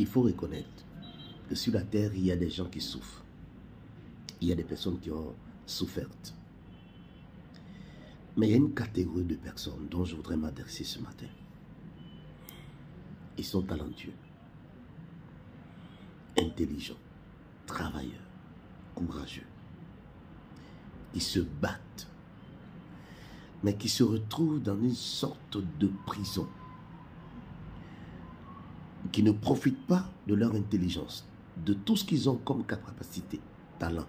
il faut reconnaître que sur la terre, il y a des gens qui souffrent. Il y a des personnes qui ont souffert. Mais il y a une catégorie de personnes dont je voudrais m'adresser ce matin. Ils sont talentueux, intelligents, travailleurs, courageux. Ils se battent, mais qui se retrouvent dans une sorte de prison, qui ne profitent pas de leur intelligence, de tout ce qu'ils ont comme capacité, talent,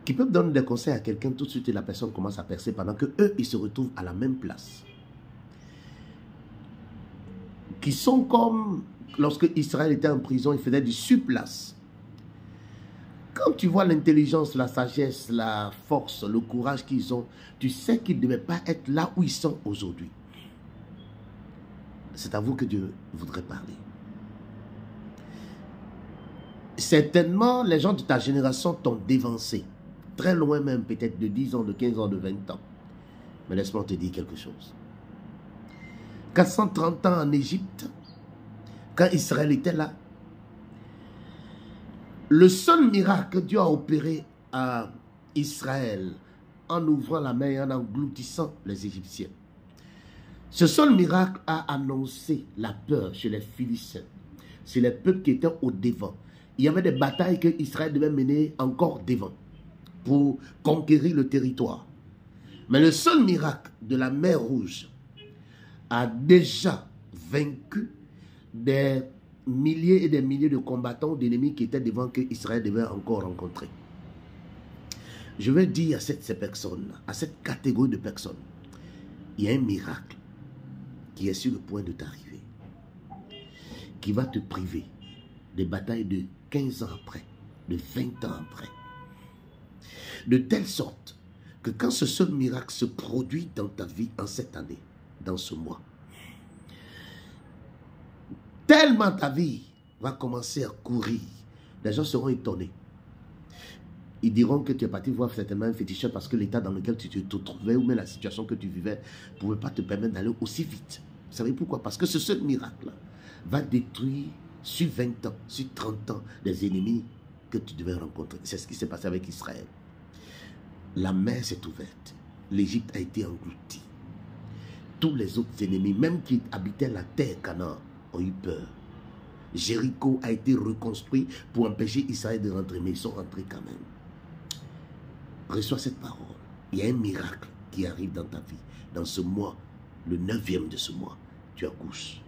qui peuvent donner des conseils à quelqu'un tout de suite et la personne commence à percer pendant que eux, ils se retrouvent à la même place. Qui sont comme lorsque Israël était en prison, il faisait du surplace. Quand tu vois l'intelligence, la sagesse, la force, le courage qu'ils ont, tu sais qu'ils ne devaient pas être là où ils sont aujourd'hui. C'est à vous que Dieu voudrait parler. Certainement, les gens de ta génération t'ont dévancé. Très loin même, peut-être de 10 ans, de 15 ans, de 20 ans. Mais laisse-moi te dire quelque chose. 430 ans en Égypte, quand Israël était là, le seul miracle que Dieu a opéré à Israël en ouvrant la mer et en engloutissant les Égyptiens, ce seul miracle a annoncé la peur chez les Philistins, chez les peuples qui étaient au devant. Il y avait des batailles que Israël devait mener encore devant pour conquérir le territoire. Mais le seul miracle de la mer Rouge a déjà vaincu des milliers et des milliers de combattants d'ennemis qui étaient devant que Israël devait encore rencontrer. Je vais dire à ces personnes, à cette catégorie de personnes, il y a un miracle qui est sur le point de t'arriver, qui va te priver des batailles de 15 ans après, de 20 ans après. De telle sorte que quand ce seul miracle se produit dans ta vie en cette année, dans ce mois, tellement ta vie va commencer à courir, les gens seront étonnés. Ils diront que tu es parti voir certainement un féticheur parce que l'état dans lequel tu te trouvais ou même la situation que tu vivais ne pouvait pas te permettre d'aller aussi vite. Vous savez pourquoi? Parce que ce seul miracle va détruire sur 20 ans, sur 30 ans, des ennemis que tu devais rencontrer. C'est ce qui s'est passé avec Israël. La mer s'est ouverte. L'Égypte a été engloutie. Tous les autres ennemis, même qui habitaient la terre Canaan, ont eu peur. Jéricho a été reconstruit pour empêcher Israël de rentrer, mais ils sont rentrés quand même. Reçois cette parole. Il y a un miracle qui arrive dans ta vie. Dans ce mois, le 9e de ce mois, tu accouches.